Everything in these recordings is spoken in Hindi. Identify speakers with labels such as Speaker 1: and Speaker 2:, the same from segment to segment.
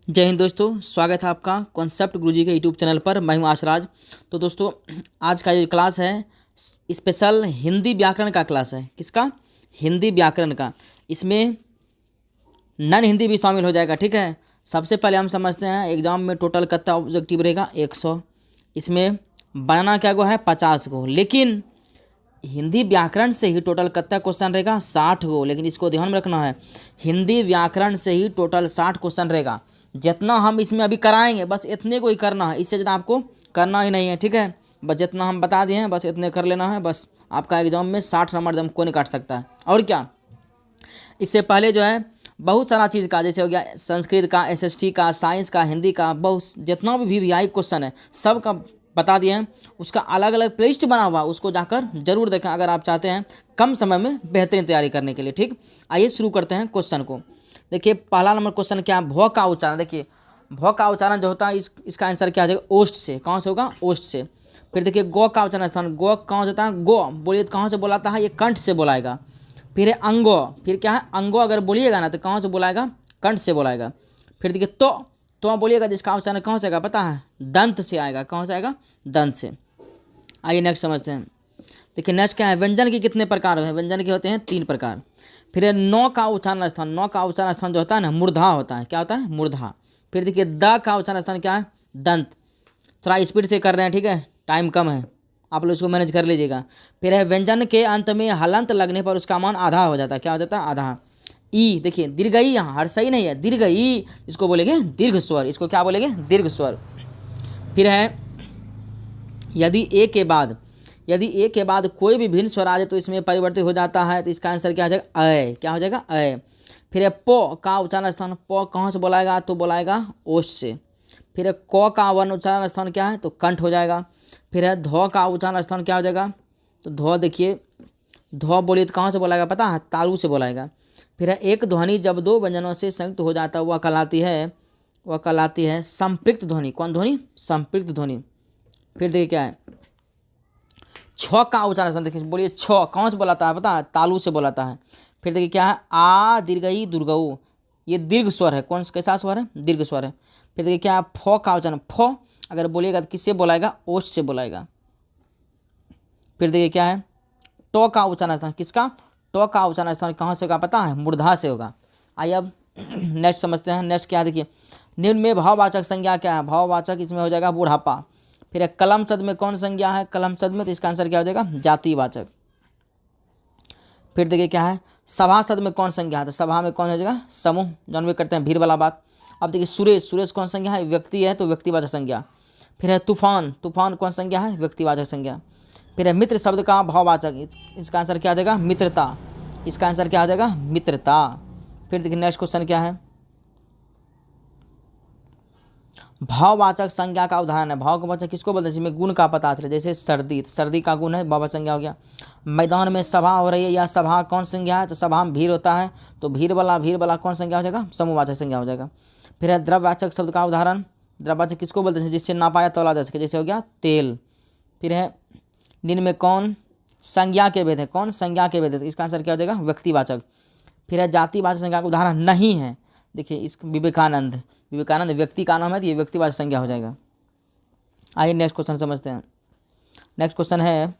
Speaker 1: जय हिंद दोस्तों, स्वागत है आपका कॉन्सेप्ट गुरुजी के यूट्यूब चैनल पर। मैं हूं आशराज। तो दोस्तों, आज का जो क्लास है स्पेशल हिंदी व्याकरण का क्लास है। किसका? हिंदी व्याकरण का। इसमें नॉन हिंदी भी शामिल हो जाएगा। ठीक है, सबसे पहले हम समझते हैं एग्जाम में टोटल कितना ऑब्जेक्टिव रहेगा 100। इसमें बनाना क्या गो है 50 गो, लेकिन हिंदी व्याकरण से ही टोटल कितना क्वेश्चन रहेगा 60 गो। लेकिन इसको ध्यान में रखना है, हिंदी व्याकरण से ही टोटल 60 क्वेश्चन रहेगा। जितना हम इसमें अभी कराएंगे बस इतने को ही करना है, इससे ज़्यादा आपको करना ही नहीं है। ठीक है, बस जितना हम बता दिए हैं बस इतने कर लेना है। बस आपका एग्जाम में 60 नंबर एकदम को नहीं काट सकता है। और क्या, इससे पहले जो है बहुत सारा चीज़ का, जैसे हो गया संस्कृत का, एसएसटी का, साइंस का, हिंदी का, बहुत जितना भी वीवीआई क्वेश्चन है सब का बता दिए हैं। उसका अलग अलग प्लेलिस्ट बना हुआ, उसको जाकर जरूर देखें अगर आप चाहते हैं कम समय में बेहतरीन तैयारी करने के लिए। ठीक, आइए शुरू करते हैं क्वेश्चन को। देखिए पहला नंबर क्वेश्चन क्या है, भ का उच्चारण। देखिए भ का उच्चारण जो होता है इसका आंसर क्या आ जाएगा, ओष्ठ से। कहाँ से होगा? ओष्ठ से। फिर देखिए गो का उच्चारण स्थान, गो कहाँ से होता है? गो बोलिए तो कहाँ से बोलाता है? ये कंठ से बोलाएगा। फिर है अंगो, फिर क्या है? अंगो अगर बोलिएगा ना तो कहाँ से बोलाएगा? कंठ से बोलाएगा। फिर देखिए तो बोलिएगा जिसका उच्चारण कहाँ से आएगा पता है? दंत से आएगा। कहाँ से आएगा? दंत से। आइए नेक्स्ट समझते हैं। देखिए नेक्स्ट क्या है, व्यंजन के कितने प्रकार हैं? व्यंजन के होते हैं 3 प्रकार। फिर है नौ का उच्चारण स्थान, नौ का उच्चारण स्थान जो होता है ना मूर्धा होता है। क्या होता है? मूर्धा। फिर देखिए द का उच्चारण स्थान क्या है? दंत। थोड़ा स्पीड से कर रहे हैं, ठीक है, टाइम कम है, आप लोग इसको मैनेज कर लीजिएगा। फिर है व्यंजन के अंत में हलंत लगने पर उसका मान आधा हो जाता है। क्या हो जाता है? आधा। ई, देखिए दीर्घ ई, यहाँ हर सही नहीं है, दीर्घ ई इसको बोलेंगे दीर्घ स्वर। इसको क्या बोलेंगे? दीर्घ स्वर। फिर है यदि ए के बाद कोई भी भिन्न स्वर आ जाए तो इसमें परिवर्तित हो जाता है, तो इसका आंसर क्या हो जाएगा? अय। क्या हो जाएगा? अय। फिर है प का उच्चारण स्थान, प कहाँ से बोलाएगा? तो बोलाएगा ओष्ठ से। फिर है क का वर्ण उच्चारण स्थान क्या है? तो कंठ हो जाएगा। फिर है ध का उच्चारण स्थान क्या हो जाएगा? तो ध, देखिए ध बोलिए तो कहाँ से बोलाएगा पता है? तालु से बोलाएगा। फिर है एक ध्वनि जब 2 व्यंजनों से संयुक्त हो जाता है वह कहलाती है संपृक्त ध्वनि। कौन ध्वनि? संपृक्त ध्वनि। फिर देखिए क्या है, छ का उच्चारण स्थान, देखिए बोलिए छ कहाँ से बोलाता है पता है? तालु से बोलाता है। फिर देखिए क्या है, आ दीर्घई दुर्गऊ, ये दीर्घ स्वर है। कौन कैसा स्वर है? दीर्घ स्वर है। फिर देखिए क्या है, फ का उच्चारण, फ अगर बोलिएगा तो किससे बोलाएगा? ओष्ठ से बोलाएगा। फिर देखिए क्या है, ट का उच्चारण स्थान, किसका? ट का उच्चारण स्थान कहाँ से होगा पता है? मूर्धा से होगा। आइए अब नेक्स्ट समझते हैं। नेक्स्ट क्या है, देखिए निम्न में भाववाचक संज्ञा क्या है? भाववाचक इसमें हो जाएगा बुढ़ापा। फिर कलम शब्द में कौन संज्ञा है? कलम शब्द में, तो इसका आंसर क्या हो जाएगा? जातिवाचक। फिर देखिए क्या है, सभा शब्द में कौन संज्ञा है? तो सभा में कौन हो जाएगा? समूह। जौन भी करते हैं भीड़ वाला बात। अब देखिए सुरेश कौन संज्ञा है? व्यक्ति है तो व्यक्तिवाचक संज्ञा। फिर है तूफान कौन संज्ञा है? व्यक्तिवाचक संज्ञा। फिर है मित्र शब्द का भाववाचक, इसका आंसर क्या हो जाएगा? मित्रता। इसका आंसर क्या हो जाएगा? मित्रता। फिर देखिए नेक्स्ट क्वेश्चन क्या है, भाववाचक संज्ञा का उदाहरण है। भाववाचक किसको बोलते हैं? जिसमें गुण का पता चले, जैसे सर्दी का गुण है, भाववाचक संज्ञा हो गया। मैदान में सभा हो रही है, या सभा कौन संज्ञा है? तो सभा में भीड़ होता है, तो भीड़ वाला कौन संज्ञा हो जाएगा? समूहवाचक संज्ञा हो जाएगा। फिर है द्रव्यवाचक शब्द का उदाहरण, द्रव्यवाचक किसको बोलते हैं? जिससे नापाया तोला जा सके, जैसे हो गया तेल। फिर है निम्न में कौन संज्ञा के भेद है? कौन संज्ञा के भेद है? इसका आंसर क्या हो जाएगा? व्यक्तिवाचक। फिर है जातिवाचक संज्ञा का उदाहरण नहीं है, देखिए इस विवेकानंद व्यक्ति का नाम है, तो ये व्यक्तिवाचक संज्ञा हो जाएगा। आइए नेक्स्ट क्वेश्चन समझते हैं। नेक्स्ट क्वेश्चन है,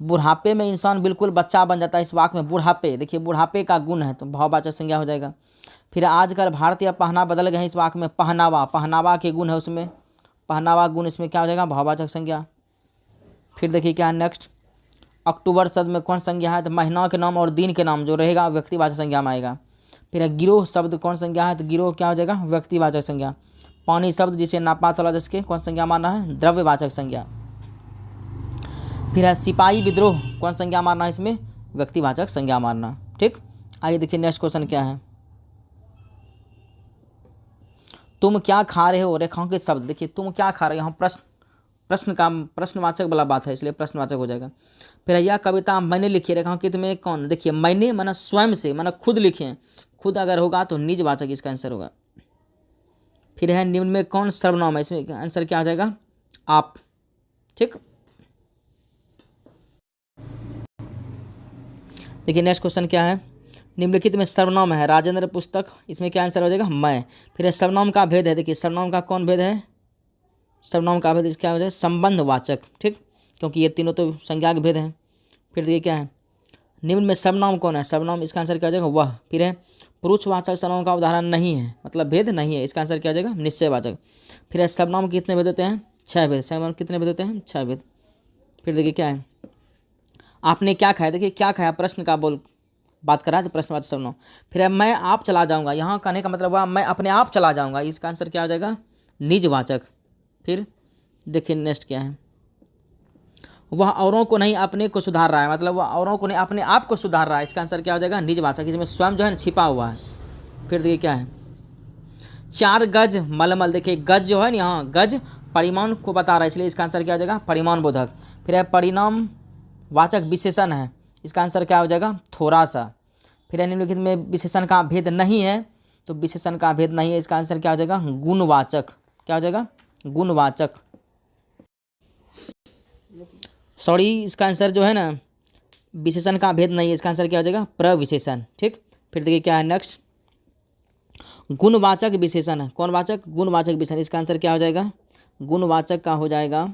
Speaker 1: बुढ़ापे में इंसान बिल्कुल बच्चा बन जाता है। इस वाक्य में बुढ़ापे, देखिए बुढ़ापे का गुण है तो भाववाचक संज्ञा हो जाएगा। फिर आजकल भारतीय पहनावा बदल गए हैं, इस वाक्य में पहनावा के गुण है, उसमें पहनावा गुण, इसमें क्या हो जाएगा? भाववाचक संज्ञा। फिर देखिए क्या है नेक्स्ट, अक्टूबर शब्द में कौन संज्ञा है? तो महीना के नाम और दिन के नाम जो रहेगा व्यक्तिवाचक संज्ञा में आएगा। फिर गिरोह शब्द कौन संज्ञा है? तो गिरोह क्या हो जाएगा? व्यक्तिवाचक संज्ञा। पानी शब्द जिसे नापा तोला जिसके कौन संज्ञा मानना है? द्रव्यवाचक संज्ञा। फिर है सिपाही विद्रोह कौन संज्ञा मानना है? इसमें व्यक्तिवाचक संज्ञा मानना। ठीक, आइए देखिए नेक्स्ट क्वेश्चन क्या है, तुम क्या खा रहे हो? रेखांकित शब्द, देखिए तुम क्या खा रहे हो, यहाँ प्रश्नवाचक वाला बात है, इसलिए प्रश्नवाचक हो जाएगा। फिर यह कविता मैंने लिखी है, रेखांकित में कौन? देखिए मैंने माना स्वयं से, माना खुद लिखे हैं, खुद अगर होगा तो निजवाचक इसका आंसर होगा। फिर है निम्न में कौन सर्वनाम है? इसमें आंसर क्या आ जाएगा? आप। ठीक, देखिए नेक्स्ट क्वेश्चन क्या है, निम्नलिखित में सर्वनाम है राजेंद्र पुस्तक, इसमें क्या आंसर हो जाएगा मैं। फिर है सर्वनाम का भेद है, देखिए सर्वनाम का कौन भेद है, सर्वनाम का भेद इसका क्या हो जाए संबंधवाचक, ठीक, क्योंकि ये तीनों तो संज्ञा के भेद हैं। फिर देखिए क्या है, निम्न में सर्वनाम कौन है, सर्वनाम इसका आंसर क्या हो जाएगा वह। फिर है पुरुषवाचक सर्वनाम का उदाहरण नहीं है, मतलब भेद नहीं है, इसका आंसर क्या हो जाएगा निश्चयवाचक। फिर है सर्वनाम के कितने भेद होते हैं, 6 भेद, सर्वनाम कितने भेद होते हैं, 6 भेद। फिर देखिए क्या है, आपने क्या खाया, देखिए क्या खाया प्रश्न का बोल बात करा है तो प्रश्नवाचक सर्वनाम। फिर है मैं आप चला जाऊंगा, यहाँ कहने का मतलब हुआ मैं अपने आप चला जाऊंगा, इसका आंसर क्या हो जाएगा निजवाचक। फिर देखिए नेक्स्ट क्या है, वह औरों को नहीं अपने को सुधार रहा है, मतलब वह औरों को नहीं अपने आप को सुधार रहा है, इसका आंसर क्या हो जाएगा निजवाचक, इसमें स्वयं जो है छिपा हुआ है। फिर देखिए क्या है, 4 गज मलमल, देखिए गज जो है ना यहाँ गज परिमाण को बता रहा है, इसलिए इसका आंसर क्या हो जाएगा परिमाण बोधक। फिर है परिणाम वाचक विशेषण है, इसका आंसर क्या हो जाएगा थोड़ा सा। फिर निम्नलिखित में विशेषण का भेद नहीं है, तो विशेषण का भेद नहीं है, इसका आंसर क्या हो जाएगा गुणवाचक, क्या हो जाएगा गुणवाचक। सॉरी इसका आंसर जो है ना विशेषण का भेद नहीं है, इसका आंसर क्या हो जाएगा प्रविशेषण, ठीक। फिर देखिए क्या है नेक्स्ट, गुणवाचक विशेषण है, कौन वाचक गुणवाचक विशेषण, इसका आंसर क्या हो जाएगा गुणवाचक का हो जाएगा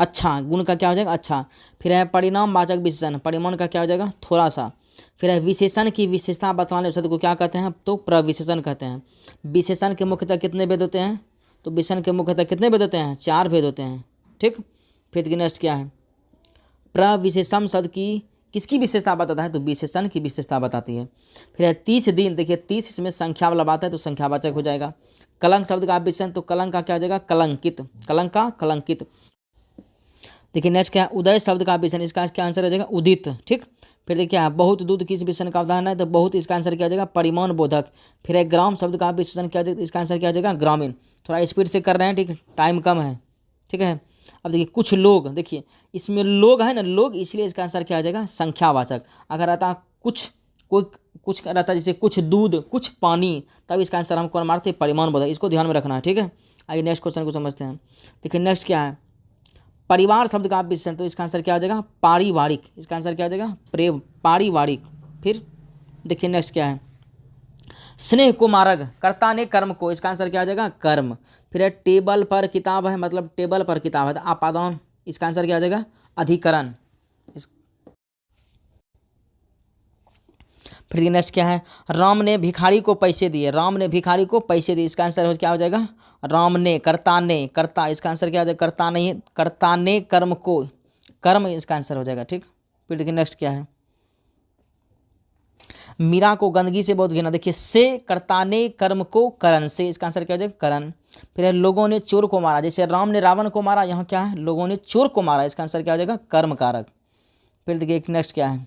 Speaker 1: अच्छा, गुण का क्या हो जाएगा अच्छा। फिर है परिणामवाचक विशेषण, परिमाण का क्या हो जाएगा थोड़ा सा। फिर है विशेषण की विशेषता बतलाने शब्द को क्या कहते हैं, तो प्रविशेषण कहते हैं। विशेषण के मुख्यतः कितने भेद होते हैं, तो विशेषण के मुख्यतः कितने भेद होते हैं, 4 भेद होते हैं, ठीक। फिर नेक्स्ट क्या है, प्रविशेषण शब्द की किसकी विशेषता बताता है, तो विशेषण की विशेषता बताती है। फिर है 30 दिन, देखिए 30 इसमें संख्या वाला बात है तो संख्यावाचक हो जाएगा। कलंक शब्द का विशेषण, तो कलंक का क्या हो जाएगा कलंकित, कलंक का कलंकित। देखिए नेक्स्ट क्या है, उदय शब्द का विशेषण, इसका क्या आंसर हो जाएगा उदित, ठीक। फिर देखिए क्या है, बहुत दूध किस विशेषण का उदाहरण है, तो बहुत, इसका आंसर क्या हो जाएगा परिमाण बोधक। फिर है ग्राम शब्द का विशेषण क्या हो जाएगा, इसका आंसर क्या हो जाएगा ग्रामीण। थोड़ा स्पीड से कर रहे हैं, ठीक, टाइम कम है, ठीक है। अब देखिए कुछ लोग, देखिए इसमें लोग है ना लोग, इसलिए इसका आंसर क्या हो जाएगा संख्यावाचक। अगर रहता कुछ कोई कुछ रहता जैसे कुछ दूध कुछ पानी, तब इसका आंसर हम कौन मारते परिमाण बोधक, इसको ध्यान में रखना है, ठीक है। आइए नेक्स्ट क्वेश्चन को समझते हैं। देखिए नेक्स्ट क्या है, परिवार शब्द का विशेषण, तो इसका आंसर क्या हो जाएगा पारिवारिक, इसका आंसर क्या हो जाएगा पारिवारिक। फिर देखिए नेक्स्ट क्या है, स्नेह को मार्ग, कर्ता ने कर्म को, इसका आंसर क्या हो जाएगा कर्म। फिर है टेबल पर किताब है, मतलब टेबल पर किताब है, तो आपादान, इसका आंसर क्या हो जाएगा अधिकरण। फिर नेक्स्ट क्या है, राम ने भिखारी को पैसे दिए, राम ने भिखारी को पैसे दिए, इसका आंसर क्या हो जाएगा राम ने, कर्ता ने, कर्ता, इसका आंसर क्या हो जाएगा कर्ता नहीं, कर्ता ने कर्म को, कर्म इसका आंसर हो जाएगा, ठीक। फिर देखिए नेक्स्ट क्या है, मीरा को गंदगी से बहुत घृणा, देखिए से कर्ता ने कर्म को करण से, इसका आंसर क्या हो जाएगा करण। फिर है लोगों ने चोर को मारा, जैसे राम ने रावण को मारा, यहाँ क्या है लोगों ने चोर को मारा, इसका आंसर क्या हो जाएगा कर्म कारक। फिर देखिए नेक्स्ट क्या है,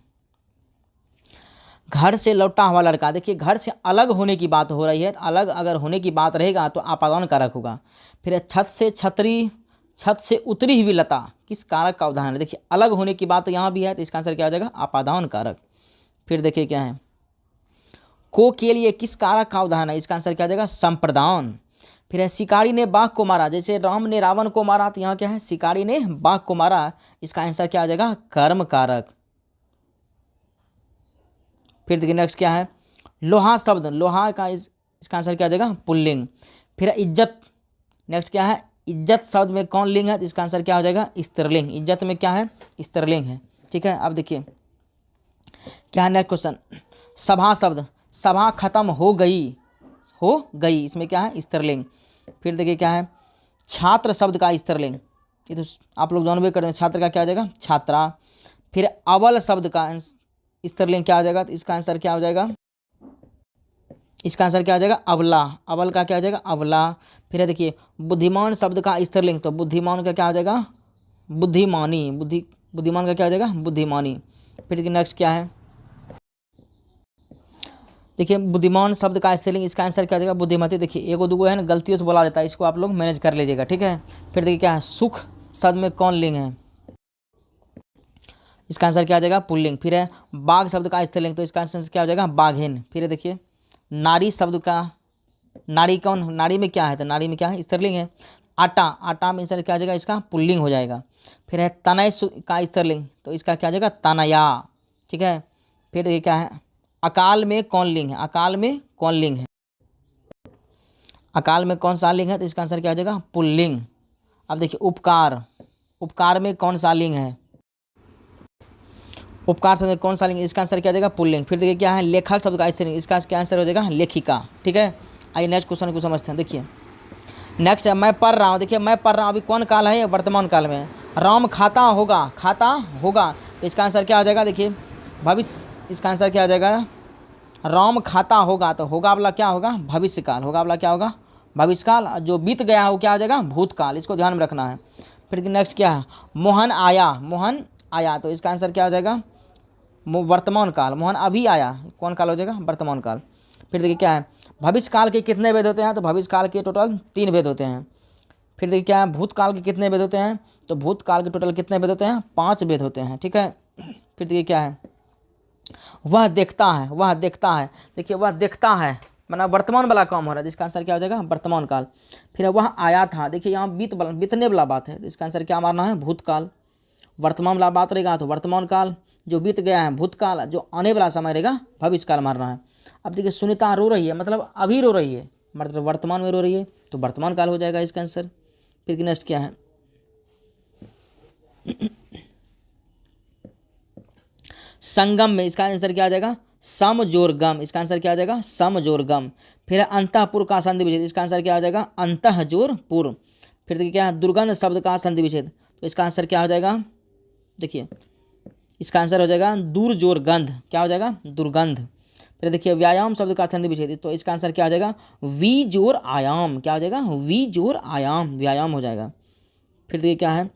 Speaker 1: घर से लौटा हुआ लड़का, देखिए घर से अलग होने की बात हो रही है, अलग अगर होने की बात रहेगा तो आपादान कारक होगा। फिर है छत से छतरी, छत से उतरी हुई लता, किस कारक का उदाहरण है, देखिए अलग होने की बात यहाँ भी है तो इसका आंसर क्या हो जाएगा आपादान कारक। फिर देखिए क्या है, को के लिए किस कारक का उदाहरण है, इसका आंसर क्या हो जाएगा संप्रदान। फिर है शिकारी ने बाघ को मारा, जैसे राम ने रावण को मारा, तो यहाँ क्या है शिकारी ने बाघ को मारा, इसका आंसर क्या हो जाएगा कर्म कारक। फिर देखिए नेक्स्ट क्या है, लोहा शब्द, लोहा का इसका आंसर क्या हो जाएगा पुल्लिंग। फिर इज्जत, नेक्स्ट क्या है, इज्जत शब्द में कौन लिंग है, तो इसका आंसर क्या हो जाएगा स्त्रीलिंग, इज्जत में क्या है स्त्रीलिंग है, ठीक है। अब देखिए क्या है नेक्स्ट क्वेश्चन, सभा शब्द, सभा खत्म हो गई, हो गई, इसमें क्या है स्त्रीलिंग। फिर देखिए क्या है, छात्र शब्द का स्त्रीलिंग, ये तो आप लोग जानबे करते हैं, छात्र का क्या हो जाएगा छात्रा। फिर अबल शब्द का स्त्रीलिंग क्या हो जाएगा, तो इसका आंसर क्या हो जाएगा, इसका आंसर क्या हो जाएगा अबला, अबल का क्या हो जाएगा अबला। फिर देखिए बुद्धिमान शब्द का स्त्रीलिंग, तो बुद्धिमान का क्या हो जाएगा बुद्धिमानी, बुद्धिमान का क्या हो जाएगा बुद्धिमानी। फिर नेक्स्ट क्या है, देखिए बुद्धिमान शब्द का स्त्रीलिंग, इसका आंसर क्या हो जाएगा बुद्धिमती। देखिए एगो दूगो है ना गलतियों से बोला जाता है, इसको आप लोग मैनेज कर लीजिएगा, ठीक है। फिर देखिए क्या है, सुख शब्द में कौन लिंग है, इसका आंसर क्या आ जाएगा पुल्लिंग। फिर है बाघ शब्द का स्त्रीलिंग, तो इसका आंसर क्या हो जाएगा बाघिन। फिर देखिए नारी शब्द का, नारी कौन, नारी में क्या है, तो नारी में क्या है स्त्रीलिंग है। आटा, आटा में आंसर क्या आ जाएगा इसका पुल्लिंग हो जाएगा। फिर है तनय का स्त्रीलिंग, तो इसका क्या आ जाएगा तनया, ठीक है। फिर देखिए क्या है, अकाल में कौन लिंग है, अकाल में कौन लिंग है, अकाल में कौन सा लिंग है, तो इसका आंसर क्या हो जाएगा, पुल्लिंग। अब देखिए उपकार, उपकार में कौन सा लिंग है, उपकार शब्द में कौन सा लिंग, इसका आंसर क्या हो जाएगा, पुल्लिंग। फिर देखिए क्या है, लेखक शब्द का स्त्रीलिंग, इसका क्या आंसर हो जाएगा, लेखिका। ठीक है, आइए नेक्स्ट क्वेश्चन को समझते हैं। देखिए नेक्स्ट है, मैं पढ़ रहा हूँ। देखिए मैं पढ़ रहा हूँ, अभी कौन काल है, वर्तमान काल में है। राम खाता होगा, खाता होगा, तो इसका आंसर क्या हो जाएगा, देखिए भविष्य, इसका आंसर क्या हो जाएगा, राम खाता होगा, तो होगा वाला क्या होगा, भविष्य काल, होगा वाला क्या होगा, भविष्य काल। जो बीत गया है वो क्या हो जाएगा, भूतकाल, इसको ध्यान में रखना है। फिर नेक्स्ट क्या है, मोहन आया, मोहन आया, तो इसका आंसर क्या हो जाएगा, वर्तमान काल। मोहन अभी आया, कौन काल हो जाएगा, वर्तमान काल। फिर देखिए क्या है, भविष्य काल के कितने वेद होते हैं, तो भविष्य काल के टोटल 3 वेद होते हैं। फिर देखिए क्या है, भूतकाल के कितने वेद होते हैं, तो भूतकाल के टोटल कितने वेद होते हैं, 5 वेद होते हैं। ठीक है, फिर देखिए क्या है, वह देखता है, वह देखता है, देखिए वह देखता है मतलब वर्तमान वाला काम हो रहा है, जिसका आंसर क्या हो जाएगा, वर्तमान काल। फिर वह आया था, देखिए यहाँ बीतने वाला बात है, तो इसका आंसर क्या मारना है, भूतकाल। वर्तमान वाला बात रहेगा तो वर्तमान काल, जो बीत गया है भूतकाल, जो आने वाला समय रहेगा भविष्य काल मारना है। अब देखिए सुनीता रो रही है, मतलब अभी रो रही है, मतलब वर्तमान में रो रही है, तो वर्तमान काल हो जाएगा इसका आंसर। फिर नेक्स्ट क्या है, संगम में, इसका आंसर क्या आ जाएगा, सम जोर गम, इसका आंसर क्या आ जाएगा, सम जोर गम। फिर अंतःपुर का संधि विच्छेद, इसका आंसर क्या आ जाएगा, अंतः जोर पुर। फिर देखिए क्या है, दुर्गंध शब्द का संधि विच्छेद, तो इसका आंसर क्या हो जाएगा, देखिए इसका आंसर हो जाएगा दूर जोर गंध, क्या हो जाएगा, दुर्गंध। फिर देखिए व्यायाम शब्द का संधि विच्छेद, तो इसका आंसर क्या हो जाएगा, वी जोर आयाम, क्या हो जाएगा, वी जोर आयाम, व्यायाम हो जाएगा। फिर देखिए क्या है,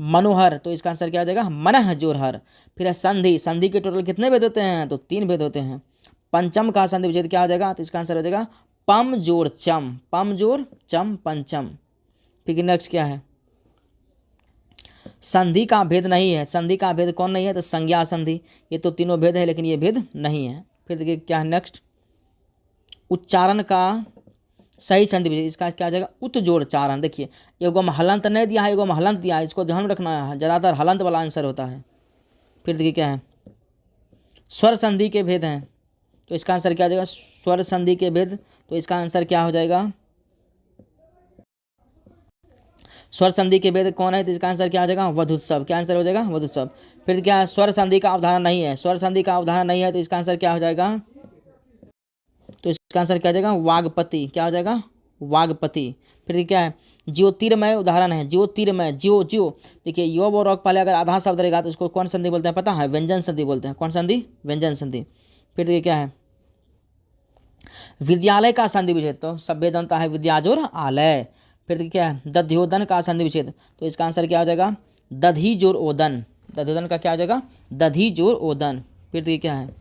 Speaker 1: मनोहर, तो इसका आंसर क्या हो जाएगा, मनः जोर हर। फिर है संधि, संधि के टोटल कितने भेद होते हैं, तो 3 भेद होते हैं। पंचम का संधि विच्छेद क्या हो जाएगा, तो इसका आंसर हो जाएगा पम जोर चम, पम जोर चम, पंचम। फिर नेक्स्ट क्या है, संधि का भेद नहीं है, संधि का भेद कौन नहीं है, तो संज्ञा संधि, ये तो तीनों भेद है लेकिन ये भेद नहीं है। फिर देखिए क्या है नेक्स्ट, उच्चारण का सही संधि विच्छेद, इसका क्या आ जाएगा, उत जोड़ चारण। देखिए एगो में हलंत नहीं दिया है, एगो में हलंत दिया है, इसको ध्यान में रखना है, ज़्यादातर हलंत वाला आंसर होता है। फिर देखिए क्या है, स्वर संधि के भेद हैं, तो इसका आंसर क्या आ जाएगा, स्वर संधि के भेद, तो इसका आंसर क्या हो जाएगा, स्वर संधि के भेद कौन है, तो इसका आंसर क्या आ जाएगा, वधुत्सव, क्या आंसर हो जाएगा, वधुत्सव। फिर क्या, स्वर संधि का अवधारण नहीं है, स्वर संधि का अवधारण नहीं है, तो इसका आंसर क्या हो जाएगा, तो इसका आंसर क्या आ जाएगा, वागपति, क्या हो जाएगा, वागपति। फिर क्या है, ज्योतिर्मय उदाहरण है, ज्योतिर्मय, ज्यो ज्यो, देखिए यो वो रॉक पहले अगर आधा शब्द रहेगा तो उसको कौन संधि बोलते हैं, पता है, व्यंजन संधि बोलते हैं, कौन संधि, व्यंजन संधि। फिर देखिए क्या है, विद्यालय का संधि विच्छेद, तो सभ्य जनता है विद्याजोर आलय। फिर देखिए क्या है, दध्योदन का संधि विच्छेद, तो इसका आंसर क्या हो जाएगा, दधी जोर ओदन, दध्योदन का क्या हो जाएगा, दधी जोर ओदन। फिर देखिए क्या है,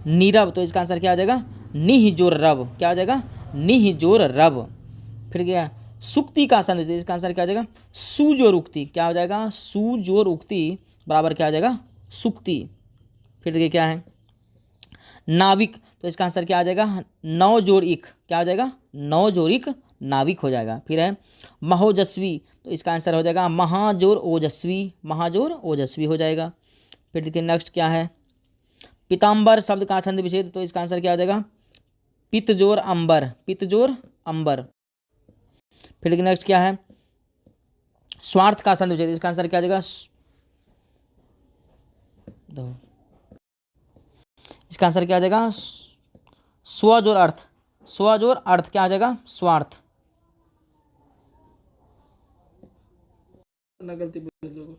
Speaker 1: नीरव, तो इसका आंसर क्या हो जाएगा, निह जोर रव, क्या हो जाएगा, निह जोर रव। फिर क्या है, सुक्ति का संधि, तो इसका आंसर क्या हो जाएगा, सुजोर उक्ति, क्या हो जाएगा, सुजोर उक्ति बराबर क्या हो जाएगा, सुक्ति। फिर देखिए क्या है, नाविक, तो इसका आंसर क्या आ जाएगा, नौ जोर इक, क्या हो जाएगा, नौ जोर इक, नाविक हो जाएगा। फिर है महोजस्वी, तो इसका आंसर हो जाएगा महाजोर ओजस्वी, महाजोर ओजस्वी हो जाएगा। फिर देखिए नेक्स्ट क्या है, पीताम्बर शब्द का संधि विच्छेद, तो इसका आंसर क्या हो जाएगा, पितजोर अंबर, पितजोर अंबर। फिर देखिए नेक्स्ट क्या है, स्वार्थ का संधि विच्छेद, इसका आंसर क्या आ जाएगा, इसका आंसर क्या आ जाएगा, स्वजोर अर्थ, स्वजोर अर्थ क्या आ जाएगा, स्वार्थ। गलती बोल।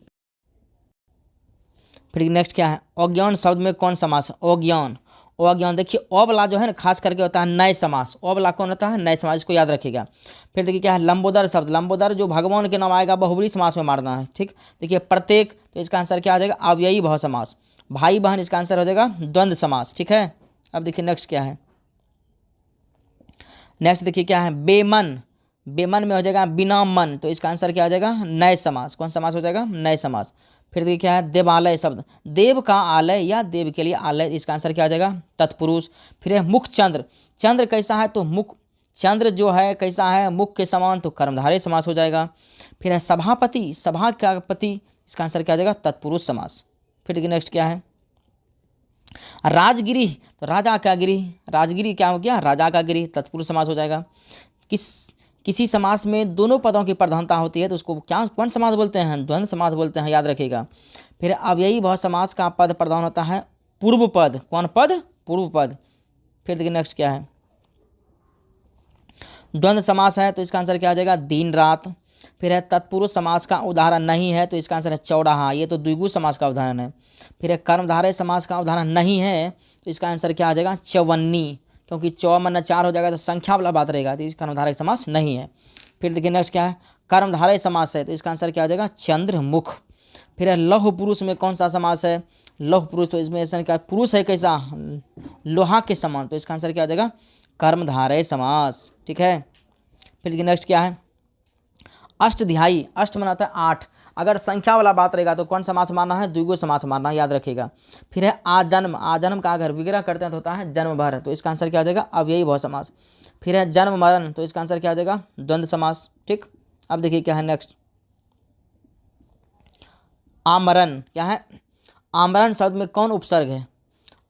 Speaker 1: फिर नेक्स्ट क्या है, अज्ञान शब्द में कौन समास, अज्ञान, अज्ञान, देखिए अ वाला जो है ना खास करके होता है नए समास, अ वाला कौन होता है, नए समास, इसको याद रखिएगा। फिर देखिए क्या है, लंबोदर शब्द, लंबोदर जो भगवान के नाम आएगा बहुब्री समास में मारना है, ठीक। देखिए प्रत्येक, तो इसका आंसर क्या आ जाएगा, अव्ययी भाव समास। भाई बहन, इसका आंसर हो जाएगा द्वंद्व समास, ठीक है। अब देखिए नेक्स्ट क्या है, नेक्स्ट देखिए क्या है, बेमन, बेमन में हो जाएगा बिना मन, तो इसका आंसर क्या हो जाएगा, नए समास, कौन समास हो जाएगा, नए समास। फिर देखिए क्या है, देवालय शब्द, देव का आलय या देव के लिए आलय, इसका आंसर क्या हो जाएगा, तत्पुरुष। फिर है मुख चंद्र, चंद्र कैसा है, तो मुख, चंद्र जो है कैसा है, मुख के समान, तो कर्मधारय समास हो जाएगा। फिर है सभापति, सभा का पति, इसका आंसर क्या हो जाएगा, तत्पुरुष समास। फिर देखिए नेक्स्ट क्या है, राजगिरी, तो राजा का गिरी, राजगिरी क्या हो गया, राजा का गिरी, तत्पुरुष समास हो जाएगा। किसी समास में दोनों पदों की प्रधानता होती है तो उसको क्या, कौन समास बोलते हैं, द्वंद्व समास बोलते हैं, याद रखिएगा। फिर अव्ययी भाव समास का पद प्रधान होता है पूर्व पद, कौन पद, पूर्व पद। फिर देखिए नेक्स्ट क्या है, द्वंद्व समास है तो इसका आंसर क्या हो जाएगा, दिन रात। फिर है तत्पुरुष समास का उदाहरण नहीं है तो इसका आंसर है चौराहा, ये तो द्विगु समास का उदाहरण है। फिर है कर्मधारय समास का उदाहरण नहीं है तो इसका आंसर क्या आ जाएगा, चौवन्नी, क्योंकि 54 4 हो जाएगा तो संख्या वाला बात रहेगा, तो इसका कर्मधारय समास नहीं है। फिर देखिए नेक्स्ट क्या है, कर्मधारय समास है तो इसका आंसर क्या हो जाएगा, चंद्रमुख। फिर है लौह पुरुष में कौन सा समास है, लौह पुरुष, तो इसमें ऐसा क्या, पुरुष है कैसा, लोहा के समान, तो इसका आंसर क्या हो जाएगा, कर्मधारय समास। ठीक है। फिर देखिए नेक्स्ट क्या है, अष्टध्यायी, अष्ट मनाता है 8, अगर संख्या वाला बात रहेगा तो कौन समास मानना है, द्विगु समास मानना है, याद रखिएगा। फिर है आजन्म, आजन्म का अगर विग्रह करते हैं तो होता है जन्म भर, तो इसका आंसर क्या हो जाएगा, अव्ययी भाव समास। फिर है जन्म मरण, तो इसका आंसर क्या हो जाएगा, द्वंद्व समास। ठीक, अब देखिए क्या है नेक्स्ट, आमरण, क्या है, आमरण शब्द में कौन उपसर्ग है,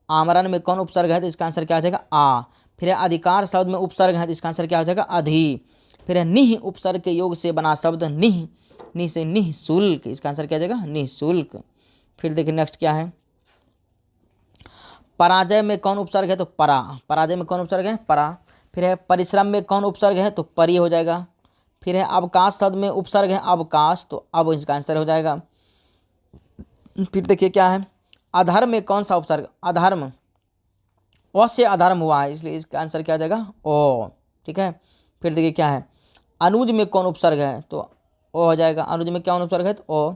Speaker 1: आमरण में कौन उपसर्ग है तो इसका आंसर क्या हो जाएगा, आ। फिर है अधिकार शब्द में उपसर्ग है तो इसका आंसर क्या हो जाएगा, अधि। फिर है निह, उपसर्ग के योग से बना शब्द निह, निह से निःशुल्क, इसका आंसर क्या हो जाएगा, निःशुल्क। फिर देखिए नेक्स्ट क्या है, पराजय में कौन उपसर्ग है तो परा, पराजय में कौन उपसर्ग है, परा। फिर है परिश्रम में कौन उपसर्ग है तो परि हो जाएगा। फिर है अवकाश शब्द में उपसर्ग है अवकाश, तो अब इसका आंसर हो जाएगा। फिर देखिए क्या है, अधर्म में कौन सा उपसर्ग, अधर्म, ओ से अधर्म हुआ है इसलिए इसका आंसर क्या हो जाएगा, ओ। ठीक है। फिर देखिए क्या है, अनुज में कौन उपसर्ग है तो ओ हो जाएगा, अनुज में क्या उपसर्ग है तो ओ।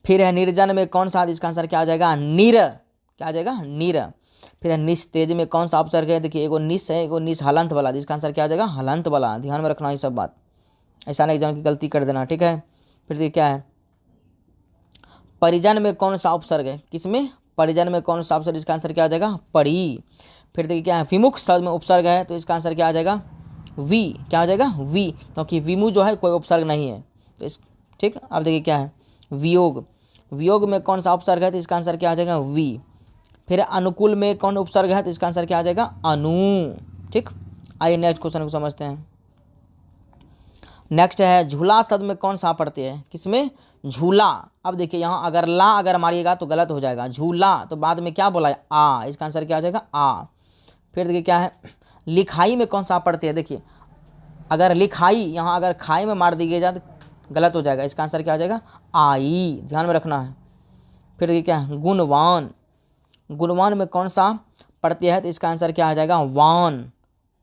Speaker 1: फिर है निर्जन में कौन सा, इसका आंसर क्या आ जाएगा, निर, क्या आ जाएगा, निर। फिर है निस्तेज में कौन सा उपसर्ग है, देखिए एगो निस है, एगो निस हलंत वाला, इसका आंसर क्या आ जाएगा, हलंत वाला, ध्यान में रखना ये सब बात, ऐसा नहीं एग्जाम की गलती कर देना। ठीक है। फिर देखिए क्या है, परिजन में कौन सा उपसर्ग है, किसमें, परिजन में कौन सा उपसर्ग, इसका आंसर क्या आ जाएगा, परी। फिर देखिए क्या है, विमुख शब्द में उपसर्ग है तो इसका आंसर क्या आ जाएगा, वी, क्या आ जाएगा, वी, क्योंकि विमु जो है कोई उपसर्ग नहीं है तो इस, ठीक। अब देखिए क्या है, वियोग, वियोग में कौन सा उपसर्ग है तो इसका आंसर क्या आ जाएगा, वी। फिर अनुकूल में कौन उपसर्ग है तो इसका आंसर क्या आ जाएगा, अनु। ठीक, आइए नेक्स्ट क्वेश्चन को समझते हैं। नेक्स्ट है झूला शब्द में कौन सा पढ़ते हैं, किसमें, झूला। अब देखिए यहाँ अगर ला अगर मारिएगा तो गलत हो जाएगा, झूला तो बाद में क्या बोला है, आ, इसका आंसर क्या आ जाएगा, आ। फिर देखिए क्या है, लिखाई में कौन सा पढ़ते हैं, देखिए अगर लिखाई यहाँ अगर खाई में मार दीजिएगा तो गलत हो जाएगा, इसका आंसर क्या आ जाएगा, आई, ध्यान में रखना है। फिर देखिए क्या है, गुणवान, गुणवान में कौन सा पढ़ते हैं तो इसका आंसर क्या आ जाएगा, वान,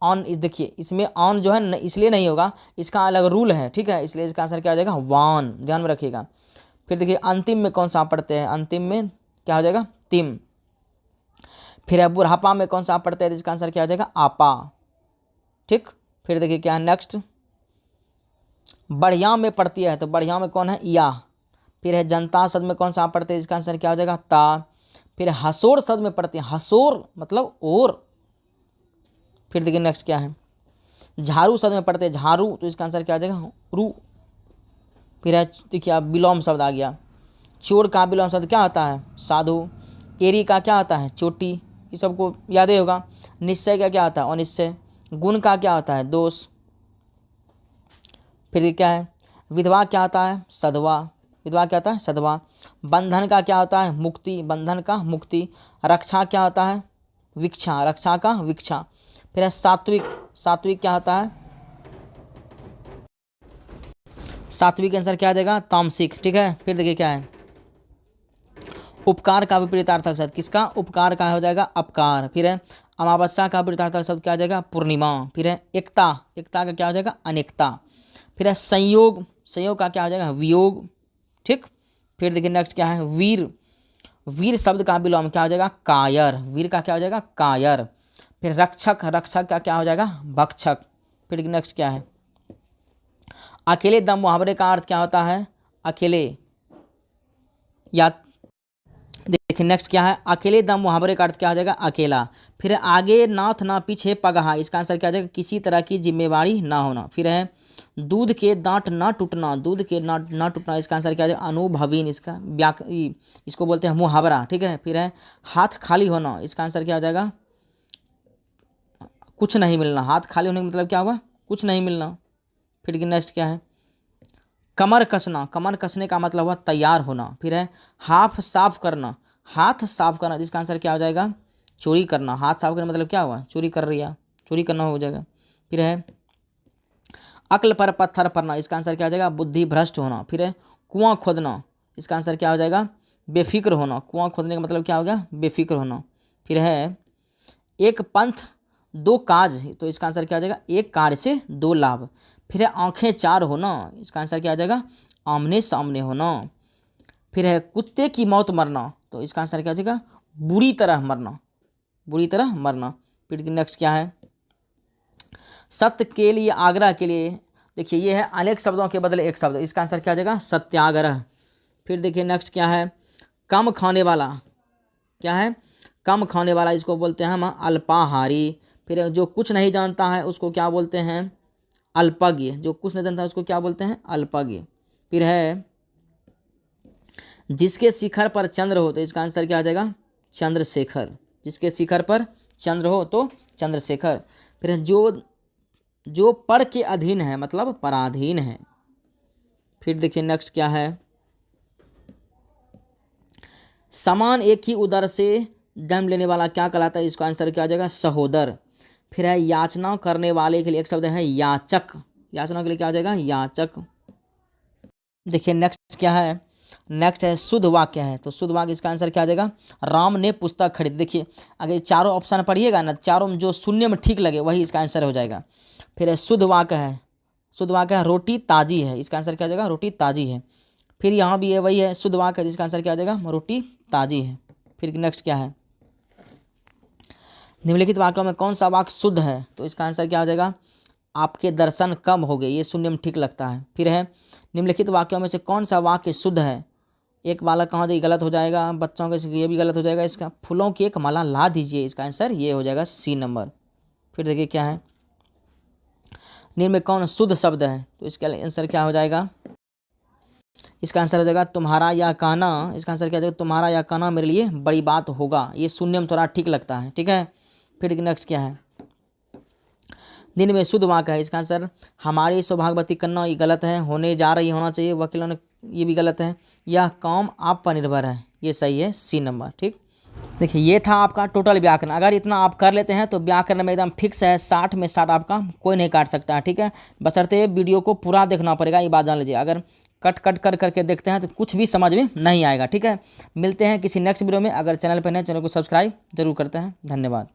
Speaker 1: ऑन। देखिए इसमें ऑन जो है इसलिए नहीं होगा, इसका अलग रूल है, ठीक है, इसलिए इसका आंसर क्या आ जाएगा, वान, ध्यान में रखिएगा। फिर देखिए अंतिम में कौन सा पढ़ते हैं, अंतिम में क्या हो जाएगा, तिम। फिर है बुढ़ापा में कौन सा पढ़ते हैं तो इसका आंसर क्या आ जाएगा, आपा। ठीक। फिर देखिए क्या है नेक्स्ट, बढ़िया में पढ़ती है तो बढ़िया में कौन है, या। फिर है जनता शब्द में कौन सा पढ़ते हैं इसका आंसर क्या हो जाएगा, ता। फिर हसोर शब्द में पढ़ते हैं, हसोर मतलब और। फिर देखिए नेक्स्ट क्या है, झाड़ू शब्द में पढ़ते हैं झाड़ू, तो इसका आंसर क्या आ जाएगा, रू। फिर है देखिए अब विलोम शब्द आ गया, चोर का विलोम शब्द क्या होता है, साधु। एरी का क्या होता है, चोटी, ये सबको याद ही होगा। निश्चय का क्या होता है, अनिश्चय। गुण का क्या होता है, दोष। फिर क्या है, विधवा क्या होता है, सधवा, विधवा क्या होता है, सधवा। बंधन का क्या होता है, मुक्ति, बंधन का मुक्ति। रक्षा क्या होता है, विक्षा, रक्षा का विक्षा। फिर है सात्विक, सात्विक क्या होता है, सात्विक आंसर क्या आ जाएगा, तामसिक। ठीक है। फिर देखिए क्या है, उपकार का विपरीतार्थक शब्द, किसका, उपकार का हो जाएगा अपकार। फिर है अमावस्या का विपरीतार्थक शब्द क्या आ जाएगा, पूर्णिमा। फिर है एकता, एकता का क्या हो जाएगा, अनेकता। फिर है संयोग, संयोग का क्या हो जाएगा, वियोग। ठीक। फिर देखिए नेक्स्ट क्या है, वीर, वीर शब्द का विलोम क्या हो जाएगा, कायर, वीर का क्या हो जाएगा, कायर। फिर रक्षक, रक्षक का क्या हो जाएगा, भक्षक। फिर नेक्स्ट क्या है, अकेले दम मुहावरे का अर्थ क्या होता है, अकेले, या देखिए नेक्स्ट क्या है, अकेले दम मुहावरे का अर्थ क्या हो जाएगा, अकेला। फिर आगे नाथ ना पीछे पगहा, इसका आंसर क्या हो जाएगा, किसी तरह की जिम्मेवारी ना होना। फिर है दूध के दांत ना टूटना, दूध के दांत ना टूटना, इसका आंसर क्या है? अनुभवीन, इसका इसको बोलते हैं मुहावरा, ठीक है। फिर है हाथ खाली होना, इसका आंसर क्या हो जाएगा? कुछ नहीं मिलना। हाथ खाली होने का मतलब क्या हुआ? कुछ नहीं मिलना। फिर नेक्स्ट क्या है? कमर कसना, कमर कसने का मतलब हुआ तैयार होना। फिर है हाथ साफ करना, हाथ साफ करना, जिसका आंसर क्या हो जाएगा? चोरी करना। हाथ साफ करना मतलब क्या हुआ? चोरी कर रही है, चोरी करना हो जाएगा। फिर है अक्ल पर पत्थर पड़ना, इसका आंसर क्या हो जाएगा? बुद्धि भ्रष्ट होना। फिर है कुआं खोदना, इसका आंसर क्या हो जाएगा? बेफिक्र होना। कुआं खोदने का मतलब क्या हो गया? बेफिक्र होना। फिर है एक पंथ दो काज, तो इसका आंसर क्या हो जाएगा? एक कार्य से दो लाभ। फिर है आंखें चार होना, इसका आंसर क्या आ जाएगा? आमने सामने होना। फिर है कुत्ते की मौत मरना, तो इसका आंसर क्या हो जाएगा? बुरी तरह मरना, बुरी तरह मरना। फिर नेक्स्ट क्या है? सत्य के लिए आग्रह के लिए, देखिए ये है अनेक शब्दों के बदले एक शब्द, इसका आंसर क्या हो जाएगा? सत्याग्रह। फिर देखिए नेक्स्ट क्या है? कम खाने वाला, क्या है? कम खाने वाला, इसको बोलते हैं हम अल्पाहारी। फिर जो कुछ नहीं जानता है उसको क्या बोलते हैं? अल्पज्ञ। जो कुछ नहीं जानता है उसको क्या बोलते हैं? अल्पज्ञ। फिर है जिसके शिखर पर चंद्र हो, तो इसका आंसर क्या आ जाएगा? चंद्रशेखर। जिसके शिखर पर चंद्र हो तो चंद्रशेखर। फिर जो पर के अधीन है मतलब पराधीन है। फिर देखिए नेक्स्ट क्या है? समान एक ही उदर से जन्म लेने वाला क्या कहलाता है? इसका आंसर क्या आ जाएगा? सहोदर। फिर है याचना करने वाले के लिए एक शब्द है याचक, याचना के लिए क्या आ जाएगा? याचक। देखिए नेक्स्ट क्या है? नेक्स्ट है शुद्ध वाक्य है, तो शुद्ध वाक्य इसका आंसर क्या आ जाएगा? राम ने पुस्तक खरीद। देखिए अगर चारों ऑप्शन पढ़िएगा ना, चारों में जो शून्य में ठीक लगे वही इसका आंसर हो जाएगा। फिर है शुद्ध वाक्य है, शुद्ध वाक्य है रोटी ताजी है, इसका आंसर क्या आ जाएगा? रोटी ताजी है। फिर यहाँ भी है वही है शुद्ध वाक्य है, जिसका आंसर क्या आ जाएगा? रोटी ताजी है। फिर नेक्स्ट क्या है? निम्नलिखित वाक्यों में कौन सा वाक्य शुद्ध है? तो इसका आंसर क्या हो जाएगा? आपके दर्शन कम हो गए, ये शून्य में ठीक लगता है। फिर है निम्नलिखित वाक्यों में से कौन सा वाक्य शुद्ध है? एक बालक कहाँ जाए, गलत हो जाएगा। बच्चों के ये भी गलत हो जाएगा। इसका फूलों की एक माला ला दीजिए, इसका आंसर ये हो जाएगा सी नंबर। फिर देखिए क्या है? निम्न में कौन शुद्ध शब्द है? तो इसका आंसर क्या हो जाएगा? इसका आंसर हो जाएगा तुम्हारा या कहना। इसका आंसर क्या हो जाएगा? तुम्हारा या कहना मेरे लिए बड़ी बात होगा, ये शून्य में थोड़ा ठीक लगता है, ठीक है। फिर नेक्स्ट क्या है? दिन में शुद्ध वाक्य है, इसका आंसर हमारी सौभाग्यवती कन्या, ये गलत है। होने जा रही होना चाहिए, वकीलों ने, ये भी गलत है। यह काम आप पर निर्भर है, ये सही है सी नंबर, ठीक। देखिए ये था आपका टोटल व्याकरण। अगर इतना आप कर लेते हैं तो व्याकरण में एकदम फिक्स है, 60 में 60 आपका कोई नहीं काट सकता है, ठीक है। बशर्ते वीडियो को पूरा देखना पड़ेगा, ये बात जान लीजिए। अगर कट कट कर करके देखते हैं तो कुछ भी समझ में नहीं आएगा, ठीक है। मिलते हैं किसी नेक्स्ट वीडियो में। अगर चैनल पर नए, चैनल को सब्सक्राइब जरूर करते हैं। धन्यवाद।